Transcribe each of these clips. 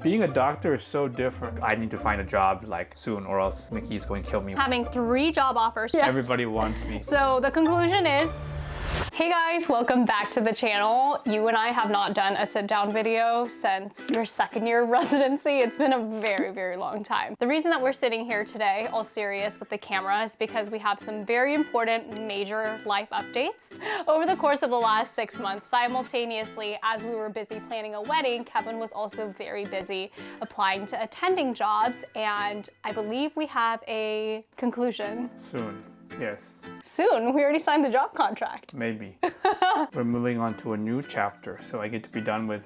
Being a doctor is so different. I need to find a job like soon or else Miki is going to kill me. Having 3 job offers. Yes. Everybody wants me. So the conclusion is, hey guys, welcome back to the channel. You and I have not done a sit down video since your second year of residency. It's been a very, very long time. The reason that we're sitting here today, all serious with the camera, is because we have some very important major life updates. Over the course of the last 6 months, simultaneously, as we were busy planning a wedding, Kevin was also very busy applying to attending jobs, and I believe we have a conclusion. Soon. Yes. Soon? We already signed the job contract. Maybe. We're moving on to a new chapter, so I get to be done with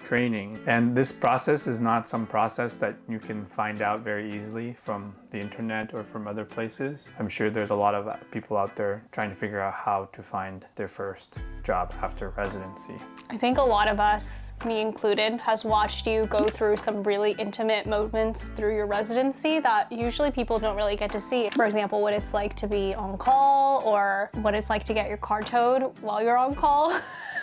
training. And this process is not some process that you can find out very easily from the internet or from other places. I'm sure there's a lot of people out there trying to figure out how to find their first job after residency. I think a lot of us, me included, has watched you go through some really intimate moments through your residency that usually people don't really get to see. For example, what it's like to be on call or what it's like to get your car towed while you're on call.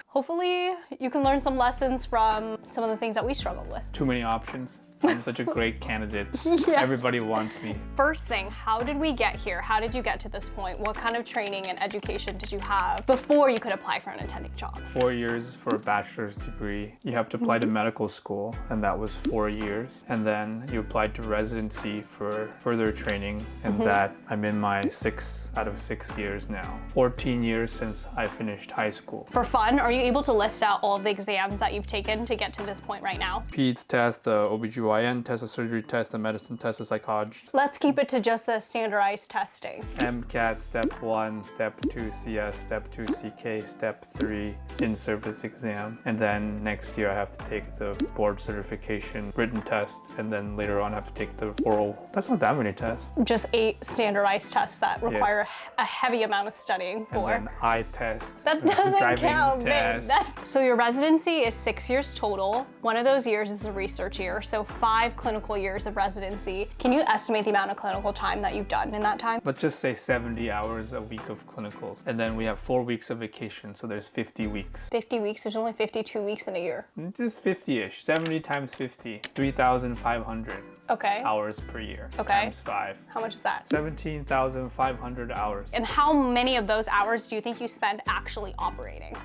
Hopefully you can learn some lessons from some of the things that we struggled with. Too many options. I'm such a great candidate. Yes. Everybody wants me. First thing, how did we get here? How did you get to this point? What kind of training and education did you have before you could apply for an attending job? 4 years for a bachelor's degree. You have to apply to medical school, and that was 4 years. And then you applied to residency for further training, and that I'm in my 6 out of 6 years now. 14 years since I finished high school. For fun, are you able to list out all of the exams that you've taken to get to this point right now? PEDS test, the OBGYN test, a surgery test, a medicine test, a psychologist. Let's keep it to just the standardized testing. MCAT, step 1, step 2 CS, step 2 CK, step 3 in-service exam. And then next year I have to take the board certification written test, and then later on I have to take the oral. That's not that many tests. Just 8 standardized tests that require a heavy amount of studying for. And then eye test. That doesn't count, babe. test. So your residency is 6 years total. One of those years is a research year, so 5 clinical years of residency. Can you estimate the amount of clinical time that you've done in that time? Let's just say 70 hours a week of clinicals. And then we have 4 weeks of vacation, so there's 50 weeks. 50 weeks, there's only 52 weeks in a year. Just 50-ish. 70 times 50. 3,500 Okay. hours per year. Okay. Times 5. How much is that? 17,500 hours. And how many of those hours do you think you spend actually operating?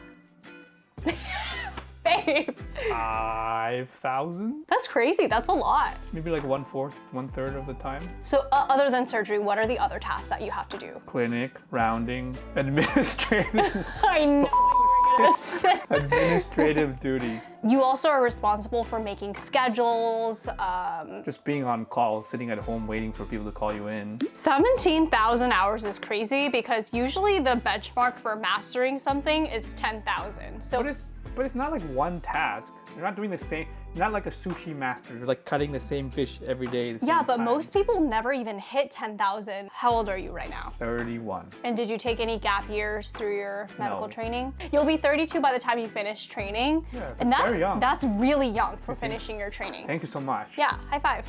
Babe. 5,000? That's crazy, that's a lot. Maybe like 1/4, 1/3 of the time. So other than surgery, what are the other tasks that you have to do? Clinic, rounding, administrative. I know what you were gonna say. Administrative duties. You also are responsible for making schedules. Just being on call, sitting at home waiting for people to call you in. 17,000 hours is crazy because usually the benchmark for mastering something is 10,000. So But it's not like one task. You're not doing the same, not like a sushi master. You're like cutting the same fish every day. yeah, but most people never even hit 10,000. How old are you right now? 31. And did you take any gap years through your medical No. training? You'll be 32 by the time you finish training. Yeah, and very young. That's really young for finishing your training. Thank you so much. Yeah, high five.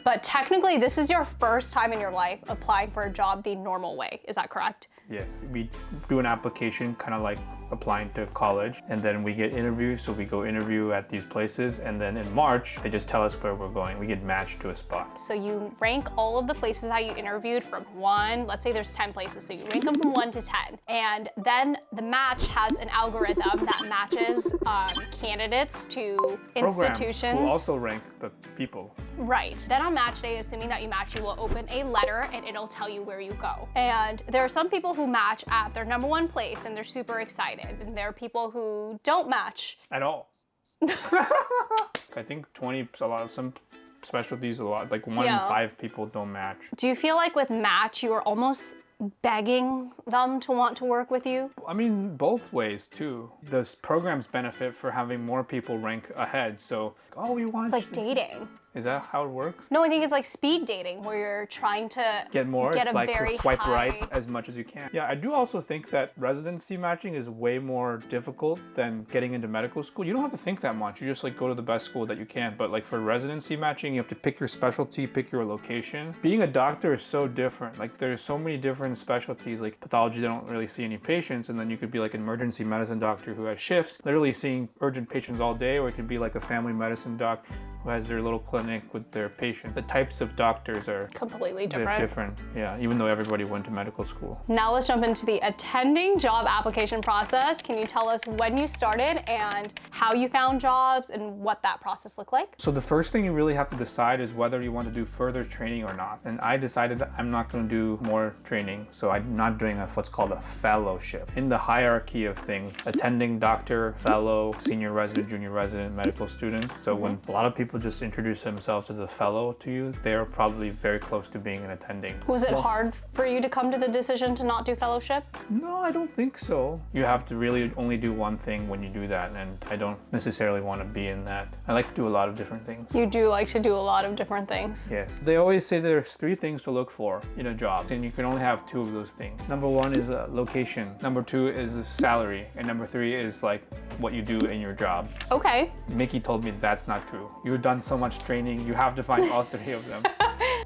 But technically, this is your first time in your life applying for a job the normal way. Is that correct? Yes, we do an application kind of like applying to college, and then we get interviews, so we go interview at these places, and then in March they just tell us where we're going. We get matched to a spot. So you rank all of the places that you interviewed from 1, let's say there's 10 places, so you rank them from 1 to 10. And then the match has an algorithm that matches candidates to institutions. Programs will also rank the people. Right. Then on match day, assuming that you match, you will open a letter and it'll tell you where you go. And there are some people who match at their #1 place and they're super excited. And there are people who don't match. At all. I think 20, a lot of some specialties, a lot, like 1 in 5 people don't match. Do you feel like with match, you are almost begging them to want to work with you? I mean, both ways too. The programs benefit for having more people rank ahead. So, oh, we want. It's like dating. Is that how it works? No, I think it's like speed dating where you're trying to get more. Get it's a like very swipe high... right as much as you can. Yeah, I do also think that residency matching is way more difficult than getting into medical school. You don't have to think that much. You just like go to the best school that you can. But like for residency matching, you have to pick your specialty, pick your location. Being a doctor is so different. Like there's so many different specialties. Like pathology, they don't really see any patients, and then you could be like an emergency medicine doctor who has shifts, literally seeing urgent patients all day, or it could be like a family medicine person doc who has their little clinic with their patient. The types of doctors are completely they're different. Yeah, even though everybody went to medical school. Now let's jump into the attending job application process. Can you tell us when you started and how you found jobs and what that process looked like? So the first thing you really have to decide is whether you want to do further training or not. And I decided that I'm not going to do more training, so I'm not doing what's called a fellowship. In the hierarchy of things, attending doctor, fellow, senior resident, junior resident, medical student. So when a lot of people just introduce themselves as a fellow to you, they're probably very close to being an attending. Was it hard for you to come to the decision to not do fellowship? No, I don't think so. You have to really only do one thing when you do that, and I don't necessarily want to be in that. I like to do a lot of different things. You do like to do a lot of different things. Yes. They always say there's 3 things to look for in a job, and you can only have 2 of those things. Number 1 is a location. Number 2 is a salary. And number 3 is like what you do in your job. Okay. Miki told me that's not true. You've done so much training, you have to find all 3 of them.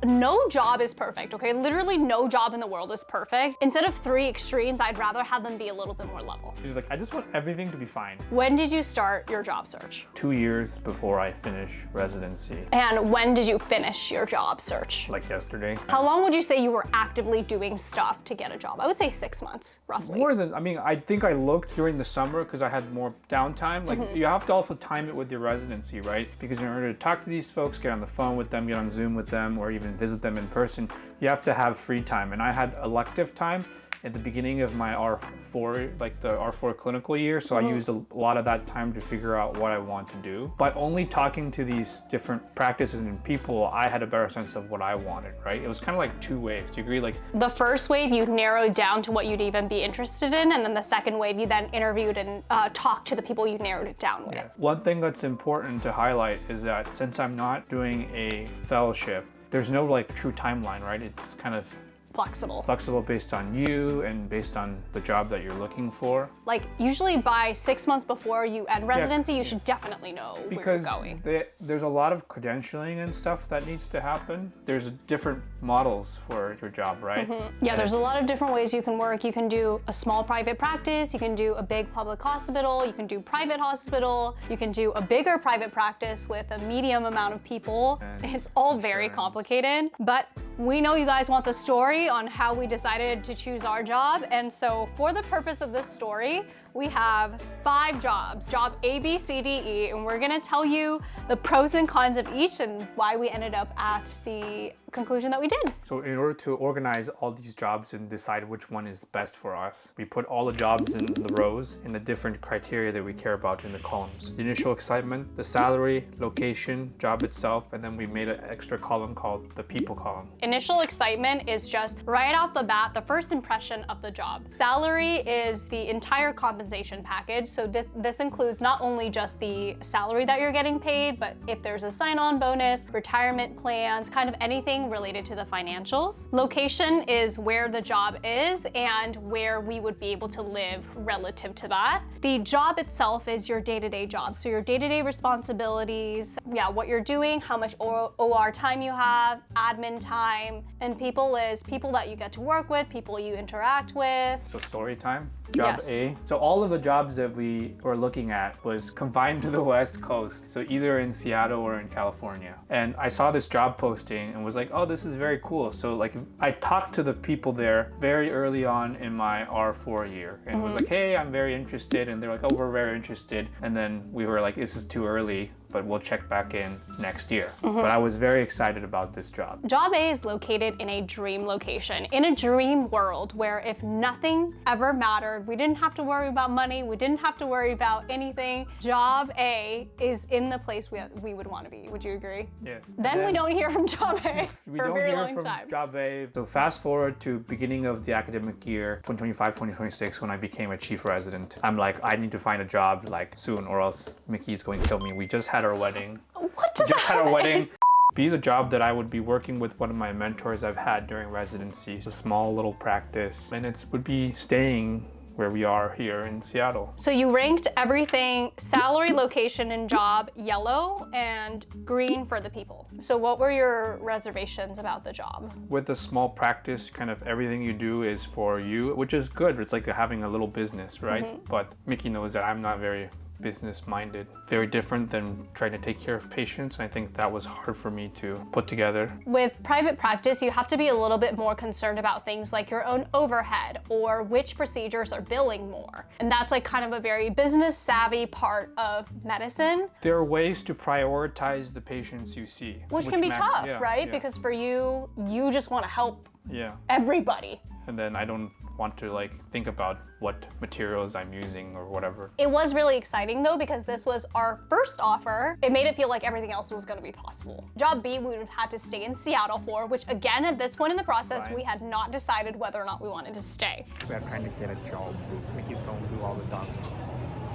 No job is perfect, okay? Literally no job in the world is perfect. Instead of 3 extremes, I'd rather have them be a little bit more level. She's like, I just want everything to be fine. When did you start your job search? 2 years before I finish residency. And when did you finish your job search? Like yesterday. How long would you say you were actively doing stuff to get a job? I would say 6 months, roughly. More than, I mean, I think I looked during the summer because I had more downtime. Like you have to also time it with your residency, right? Because in order to talk to these folks, get on the phone with them, get on Zoom with them, or even visit them in person, you have to have free time. And I had elective time at the beginning of my R4, like the R4 clinical year. So I used a lot of that time to figure out what I want to do. By only talking to these different practices and people, I had a better sense of what I wanted, right? It was kind of like 2 waves. Do you agree? Like the first wave, you narrowed down to what you'd even be interested in. And then the second wave, you then interviewed and talked to the people you narrowed it down with. Yes. One thing that's important to highlight is that since I'm not doing a fellowship, there's no like true timeline, right? It's kind of flexible based on you and based on the job that you're looking for. Like usually by 6 months before you end residency, you should definitely know where you're going. Because there's a lot of credentialing and stuff that needs to happen. There's different models for your job, right? Yeah, there's a lot of different ways you can work. You can do a small private practice, you can do a big public hospital, you can do private hospital, you can do a bigger private practice with a medium amount of people. And it's all very complicated, but we know you guys want the story on how we decided to choose our job. And so for the purpose of this story, we have 5 jobs, job A, B, C, D, E, and we're gonna tell you the pros and cons of each and why we ended up at the conclusion that we did. So in order to organize all these jobs and decide which one is best for us, we put all the jobs in the rows and the different criteria that we care about in the columns. The initial excitement, the salary, location, job itself, and then we made an extra column called the people column. Initial excitement is just right off the bat, the first impression of the job. Salary is the entire compensation package. So this includes not only just the salary that you're getting paid, but if there's a sign-on bonus, retirement plans, kind of anything related to the financials. Location is where the job is and where we would be able to live relative to that. The job itself is your day-to-day job. So your day-to-day responsibilities, what you're doing, how much OR time you have, admin time, and people is people that you get to work with, people you interact with. So story time, job A. So all of the jobs that we were looking at was confined to the West Coast. So either in Seattle or in California. And I saw this job posting and was like, oh, this is very cool. So like I talked to the people there very early on in my R4 year and was like, hey, I'm very interested. And they're like, oh, we're very interested. And then we were like, this is too early, but we'll check back in next year. But I was very excited about this job. Job A is located in a dream location, in a dream world where if nothing ever mattered, we didn't have to worry about money, we didn't have to worry about anything. Job A is in the place we would want to be. Would you agree? Yes. Then we don't hear from Job A We for a don't very hear long from time. Job A. So fast forward to beginning of the academic year, 2025, 2026, when I became a chief resident. I'm like, I need to find a job like soon or else Miki is going to kill me. We just had our wedding. What does Just that had a mean? wedding. Be the job that I would be working with one of my mentors I've had during residency. It's a small little practice, and it would be staying where we are here in Seattle. So you ranked everything, salary, location, and job, yellow and green for the people. So what were your reservations about the job? With a small practice, kind of everything you do is for you, which is good. It's like having a little business, right? But Miki knows that I'm not very business minded. Very different than trying to take care of patients. I think that was hard for me to put together. With private practice, you have to be a little bit more concerned about things like your own overhead or which procedures are billing more. And that's like kind of a very business savvy part of medicine. There are ways to prioritize the patients you see. Which can be tough, yeah, right? yeah. Because for you just want to help Yeah. everybody. And then I don't want to like think about what materials I'm using or whatever. It was really exciting though, because this was our first offer. It made it feel like everything else was gonna be possible. Job B, we would have had to stay in Seattle for, which again, at this point in the process, Fine. we had not decided whether or not we wanted to stay. We are trying to get a job. Mickey's going to do all the talking.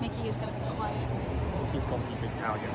Mickey is gonna be quiet. He's going to be Italian.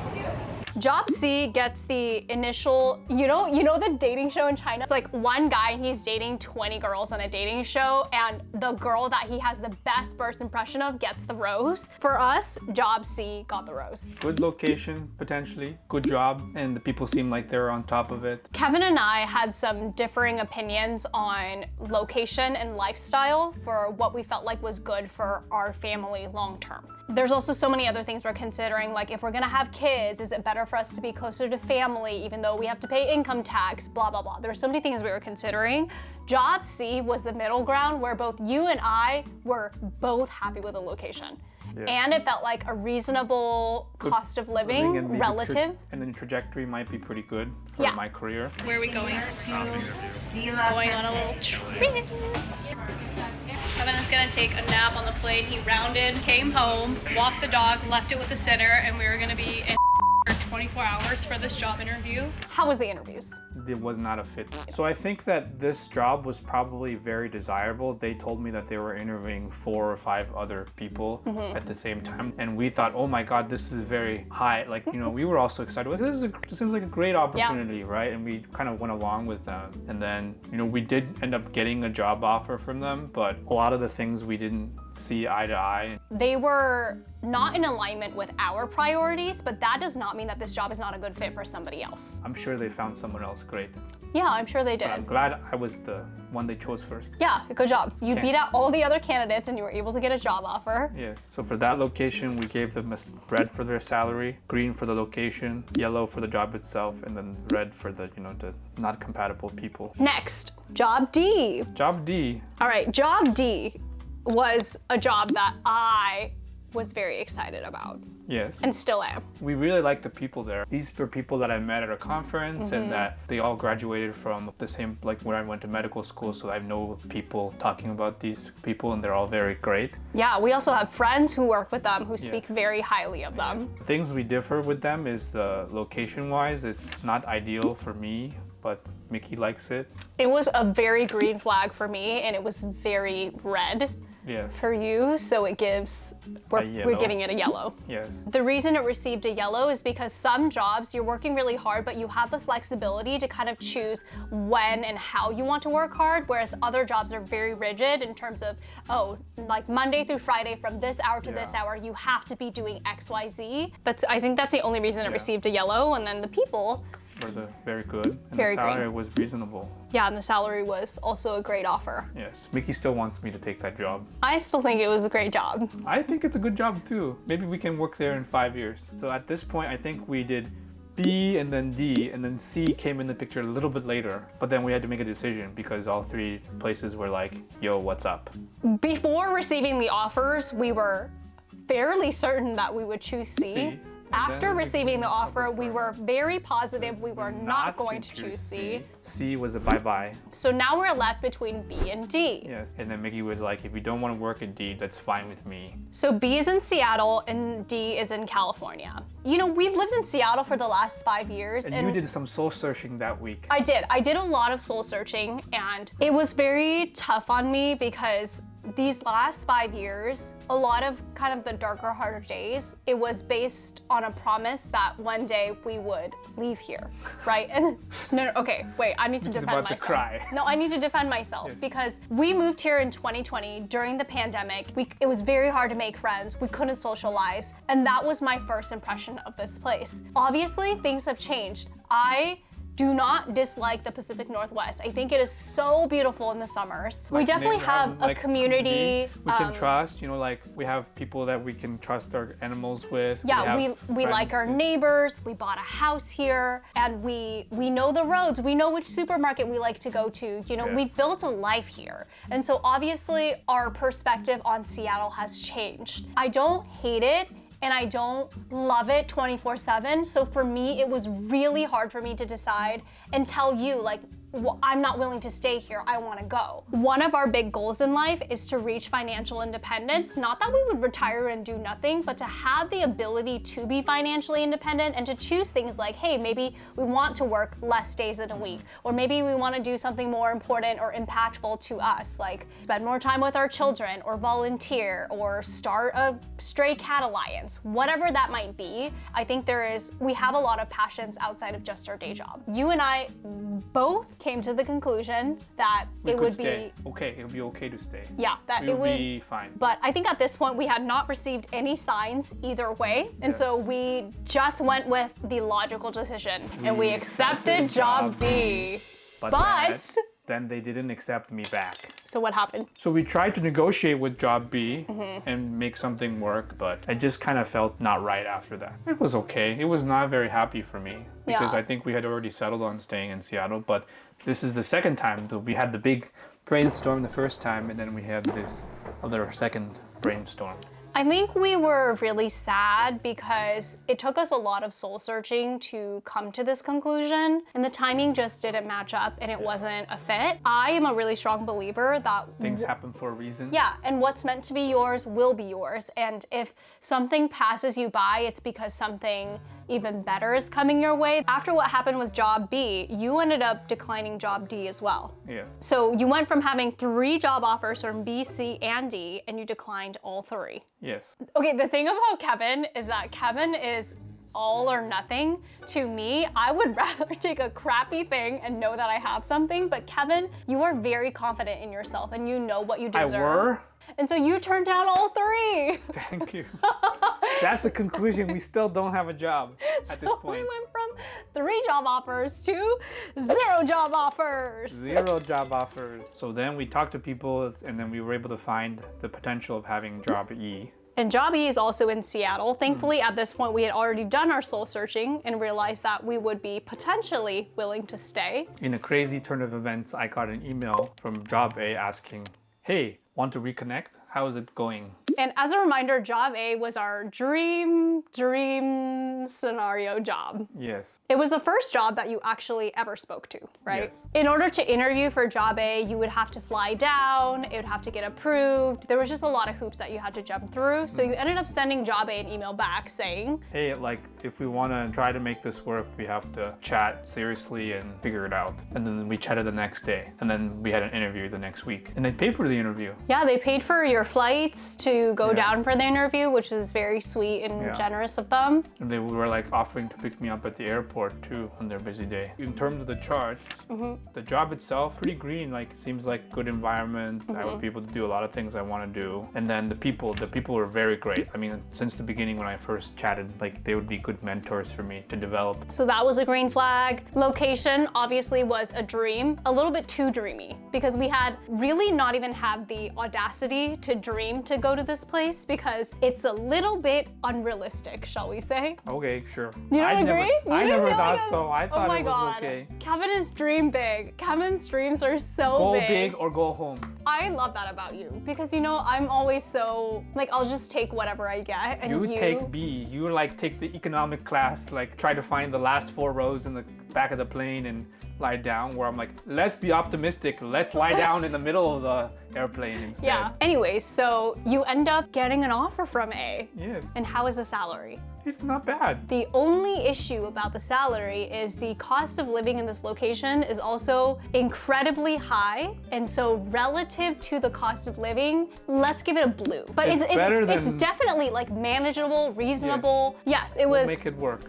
Job C gets the initial, you know the dating show in China? It's like one guy and he's dating 20 girls on a dating show, and the girl that he has the best first impression of gets the rose. For us, Job C got the rose. Good location, potentially. Good job. And the people seem like they're on top of it. Kevin and I had some differing opinions on location and lifestyle for what we felt like was good for our family long term. There's also so many other things we're considering, like if we're gonna have kids, is it better for us to be closer to family even though we have to pay income tax, blah, blah, blah. There's so many things we were considering. Job C was the middle ground where both you and I were both happy with the location. Yes. And it felt like a reasonable cost of living and maybe relative. and then trajectory might be pretty good for Yeah. my career. Where are we going? Going on a little trip. Kevin is gonna take a nap on the plane. He rounded, came home, walked the dog, left it with the sitter, and we were gonna be in for 24 hours for this job interview. How was the interviews? It was not a fit. So I think that this job was probably very desirable. They told me that they were interviewing 4 or 5 other people at the same time. And we thought, oh my God, this is very high. Like, you know, we were also excited. Like, this seems like a great opportunity, right? And we kind of went along with them. And then, you know, we did end up getting a job offer from them, but a lot of the things we didn't see eye to eye. They were not in alignment with our priorities, but that does not mean that this job is not a good fit for somebody else. I'm sure they found someone else great. Yeah, I'm sure they did. I'm glad I was the one they chose first. Yeah, good job. You Okay. beat out all the other candidates and you were able to get a job offer. Yes. So for that location, we gave them red for their salary, green for the location, yellow for the job itself, and then red for the, you know, the not compatible people. Next, job D. Job D. All right, job D was a job that I was very excited about Yes. and still am. We really like the people there. These were people that I met at a conference and that they all graduated from the same, like where I went to medical school. So I know people talking about these people and they're all very great. Yeah, we also have friends who work with them who speak very highly of them. Things we differ with them is the location wise. It's not ideal for me, but Miki likes it. It was a very green flag for me and it was very red Yes. for you, so it gives, we're yellow. giving it a yellow. Yes. The reason it received a yellow is because some jobs you're working really hard, but you have the flexibility to kind of choose when and how you want to work hard, whereas other jobs are very rigid in terms of, oh, like Monday through Friday from this hour to this hour, you have to be doing X, Y, Z. I think that's the only reason it received a yellow, and then the people, Were the very good. And Very the salary green. was reasonable. yeah, and the salary was also a great offer. Yes. Miki still wants me to take that job. I still think it was a great job. I think it's a good job too. Maybe we can work there in 5 years. So at this point, I think we did B and then D, and then C came in the picture a little bit later. But then we had to make a decision because all 3 places were like, yo, what's up? Before receiving the offers, we were fairly certain that we would choose C. C. After then we receiving the became offer, we super were very positive we were not going to choose C. C was a bye-bye. So now we're left between B and D. Yes. And then Miki was like, if you don't want to work at D, that's fine with me. So B is in Seattle and D is in California. You know, we've lived in Seattle for the last 5 years. And you did some soul searching that week. I did. I did a lot of soul searching and it was very tough on me because these last 5 years, a lot of kind of the darker, harder days, it was based on a promise that one day we would leave here, right? And no, okay, wait, I need to defend about to myself. cry. No, I need to defend myself because we moved here in 2020 during the pandemic. It was very hard to make friends. We couldn't socialize. And that was my first impression of this place. Obviously, things have changed. I do not dislike the Pacific Northwest. I think it is so beautiful in the summers. We definitely have a like, community. we can trust, you know, like we have people that we can trust our animals with. Yeah, we like our neighbors. We bought a house here, and we know the roads. We know which supermarket we like to go to. You know, we've built a life here. And so obviously our perspective on Seattle has changed. I don't hate it, and I don't love it 24/7. So for me, it was really hard for me to decide and tell you, like, well, I'm not willing to stay here, I wanna go. One of our big goals in life is to reach financial independence. Not that we would retire and do nothing, but to have the ability to be financially independent and to choose things like, hey, maybe we want to work less days in a week, or maybe we wanna do something more important or impactful to us, like spend more time with our children, or volunteer, or start a stray cat alliance, whatever that might be. I think we have a lot of passions outside of just our day job. You and I both came to the conclusion that it would be okay. It would be okay to stay. Yeah, that it would be fine. But I think at this point we had not received any signs either way, and so we just went with the logical decision and we accepted job B. But then they didn't accept me back. So what happened? So we tried to negotiate with job B and make something work, but I just kind of felt not right after that. It was okay. It was not very happy for me because I think we had already settled on staying in Seattle, but this is the second time. We had the big brainstorm the first time, and then we had this other second brainstorm. I think we were really sad because it took us a lot of soul searching to come to this conclusion, and the timing just didn't match up and it wasn't a fit. I am a really strong believer that things happen for a reason. Yeah, and what's meant to be yours will be yours. And if something passes you by, it's because something even better is coming your way. After what happened with job B, you ended up declining job D as well. Yes. So you went from having 3 job offers from B, C, and D, and you declined all 3. Yes. Okay, the thing about Kevin is that Kevin is all or nothing. To me, I would rather take a crappy thing and know that I have something, but Kevin, you are very confident in yourself and you know what you deserve. I were? And so you turned down all 3. Thank you. That's the conclusion. We still don't have a job at this point. We went from 3 job offers to 0 job offers. 0 job offers. So then we talked to people, and then we were able to find the potential of having job E. And job E is also in Seattle. Thankfully, at this point, we had already done our soul searching and realized that we would be potentially willing to stay. In a crazy turn of events, I got an email from job A asking, hey, want to reconnect? How is it going? And as a reminder, job A was our dream scenario job. Yes. It was the first job that you actually ever spoke to, right? Yes. In order to interview for job A, you would have to fly down, it would have to get approved. There was just a lot of hoops that you had to jump through. So you ended up sending job A an email back saying, hey, like, if we want to try to make this work, we have to chat seriously and figure it out. And then we chatted the next day. And then we had an interview the next week. And they paid for the interview. Yeah, they paid for your flights to go down for the interview, which was very sweet and generous of them. And they were like offering to pick me up at the airport too on their busy day. In terms of the chart, the job itself, pretty green, like seems like good environment. I would be able to do a lot of things I want to do. And then the people were very great. I mean, since the beginning when I first chatted, like they would be good mentors for me to develop. So that was a green flag. Location obviously was a dream, a little bit too dreamy, because we had really not even had the audacity to dream to go to this place because it's a little bit unrealistic, shall we say? Okay, sure. You don't agree? I never thought like so. I thought oh my it was God. okay. Kevin is dream big. Kevin's dreams are so Go big or go home. I love that about you because you know I'm always so like I'll just take whatever I get and you take B. You like take the economic class, like try to find the last 4 rows in the back of the plane and lie down, where I'm like, let's be optimistic. Let's lie down in the middle of the airplane instead. Yeah. Anyways, so you end up getting an offer from A. Yes. And how is the salary? It's not bad. The only issue about the salary is the cost of living in this location is also incredibly high. And so relative to the cost of living, let's give it a blue. But it's definitely like manageable, reasonable. Yes, it was. We'll make it work.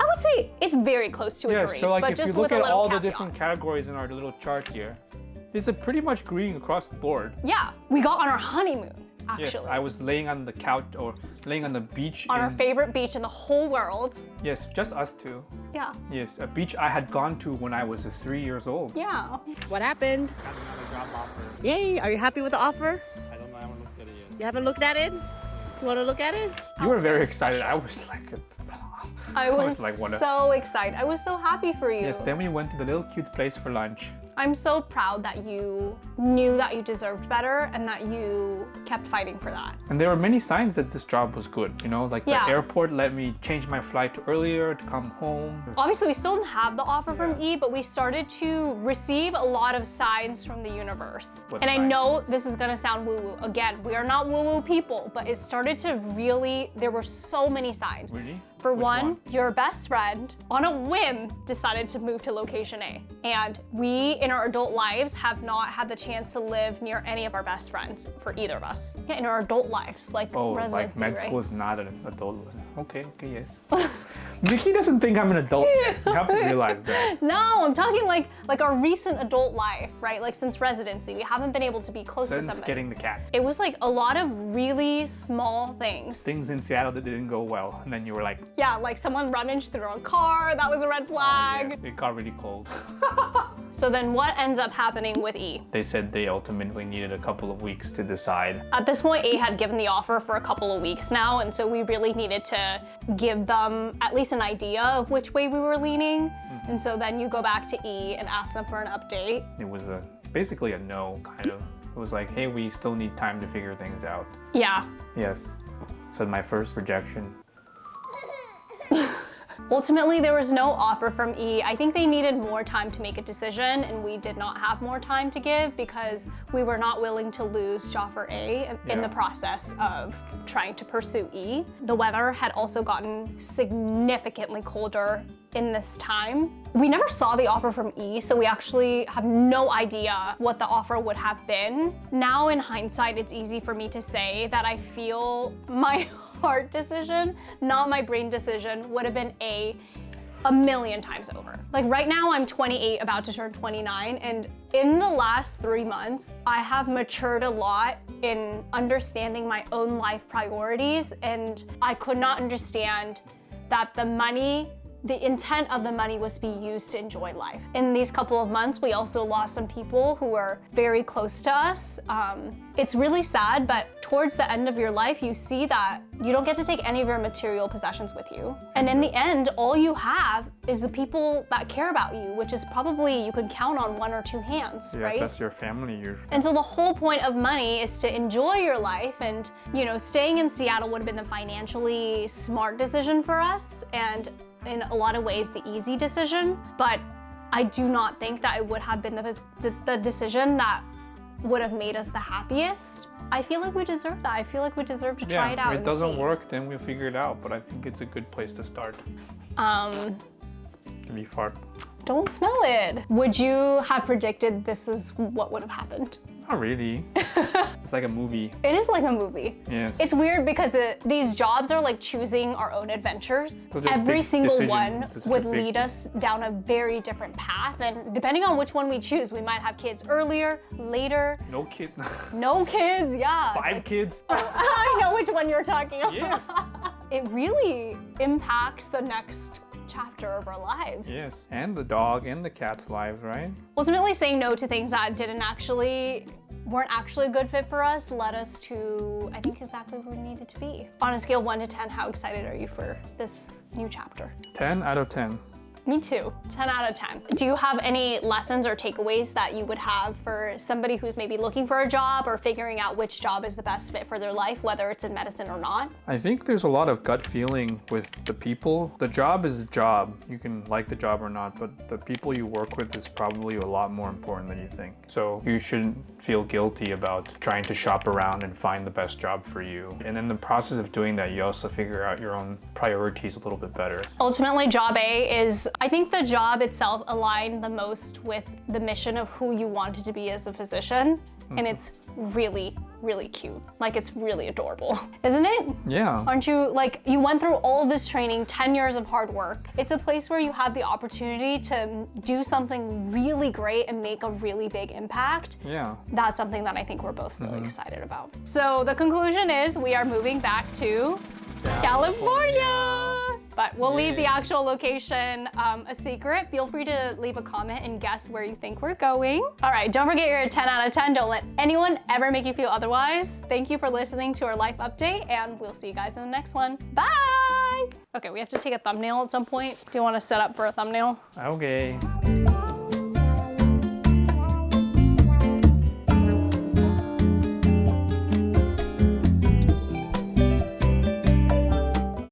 I would say it's very close to a green, so like but if just you look with a at little all the caveat. different categories in our little chart here, it's a pretty much green across the board. Yeah, we got on our honeymoon. actually. Yes, I was laying on the couch or laying on the beach. On our favorite beach in the whole world. Yes, just us two. Yeah. Yes, a beach I had gone to when I was 3 years old. Yeah. What happened? Got another job offer. Yay! Are you happy with the offer? I don't know. I haven't looked at it yet. You haven't looked at it? You want to look at it? You were was very very excited. special. I was like, I was like, what a- so excited. I was so happy for you. yes. Then we went to the little cute place for lunch. I'm so proud that you knew that you deserved better and that you kept fighting for that. And there were many signs that this job was good. You know, like Yeah. the airport let me change my flight earlier to come home. Obviously, we still didn't have the offer from E, but we started to receive a lot of signs from the universe. What And I signs? know this is gonna sound woo-woo. Again, we are not woo-woo people, but it started to really, there were so many signs. Really? For Which one, your best friend, on a whim, decided to move to location A. And we, in our adult lives, have not had the chance to live near any of our best friends for either of us. Yeah, in our adult lives, like Oh, like residency, med right? school is not an adult. Okay, yes. Miki doesn't think I'm an adult yet. You have to realize that. No, I'm talking like our recent adult life, right? Like since residency, we haven't been able to be close to Since somebody. getting the cat. It was like a lot of really small things. Things in Seattle that didn't go well. And then you were like, Yeah, like someone rummaged through a car, that was a red flag. yes, it got really cold. So then what ends up happening with E? They said they ultimately needed a couple of weeks to decide. At this point, A had given the offer for a couple of weeks now, and so we really needed to give them at least an idea of which way we were leaning. And so then you go back to E and ask them for an update. It was basically a no, kind of. It was like, hey, we still need time to figure things out. Yeah. Yes. So my first rejection. Ultimately, there was no offer from E. I think they needed more time to make a decision, and we did not have more time to give because we were not willing to lose Joffer A in Yeah. the process of trying to pursue E. The weather had also gotten significantly colder in this time. We never saw the offer from E, so we actually have no idea what the offer would have been. Now in hindsight, it's easy for me to say that I feel my heart decision, not my brain decision, would have been a million times over. Like right now I'm 28, about to turn 29, and in the last 3 months, I have matured a lot in understanding my own life priorities, and I could not understand that the intent of the money was to be used to enjoy life. In these couple of months, we also lost some people who were very close to us. It's really sad, but towards the end of your life, you see that you don't get to take any of your material possessions with you. And in the end, all you have is the people that care about you, which is probably, you can count on 1 or 2 hands, Yeah, right? that's your family usually. And so the whole point of money is to enjoy your life, and staying in Seattle would have been the financially smart decision for us, and in a lot of ways the easy decision, but I do not think that it would have been the decision that would have made us the happiest. I feel like we deserve that. I feel like we deserve to try it out if it and doesn't see. work, then we'll figure it out, but I think it's a good place to start. Can you fart? Don't smell it. Would you have predicted this is what would have happened? Not really. It's like a movie. It is like a movie. Yes. It's weird because these jobs are like choosing our own adventures. Such a Every big single decision. one It's such a would big- lead us down a very different path, and depending on which one we choose, we might have kids earlier, later, No kids. no kids, yeah. 5 kids. I know which one you're talking about. Yes. It really impacts the next chapter of our lives. Yes. And the dog and the cat's lives, right? Ultimately, saying no to things that weren't actually a good fit for us led us to, I think, exactly where we needed to be. On a scale of 1 to 10, how excited are you for this new chapter? 10 out of 10. Me too, 10 out of 10. Do you have any lessons or takeaways that you would have for somebody who's maybe looking for a job or figuring out which job is the best fit for their life, whether it's in medicine or not? I think there's a lot of gut feeling with the people. The job is a job. You can like the job or not, but the people you work with is probably a lot more important than you think. So you shouldn't feel guilty about trying to shop around and find the best job for you. And in the process of doing that, you also figure out your own priorities a little bit better. Ultimately, job A is, I think the job itself aligned the most with the mission of who you wanted to be as a physician. and it's really, really cute. Like, it's really adorable, isn't it? Yeah. Aren't you, like, you went through all of this training, 10 years of hard work. It's a place where you have the opportunity to do something really great and make a really big impact. Yeah. That's something that I think we're both really excited about. So the conclusion is we are moving back to California. But we'll leave the actual location a secret. Feel free to leave a comment and guess where you think we're going. All right, don't forget you're a 10 out of 10. Don't let anyone ever make you feel otherwise. Thank you for listening to our life update, and we'll see you guys in the next one. Bye! Okay, we have to take a thumbnail at some point. Do you want to set up for a thumbnail? Okay.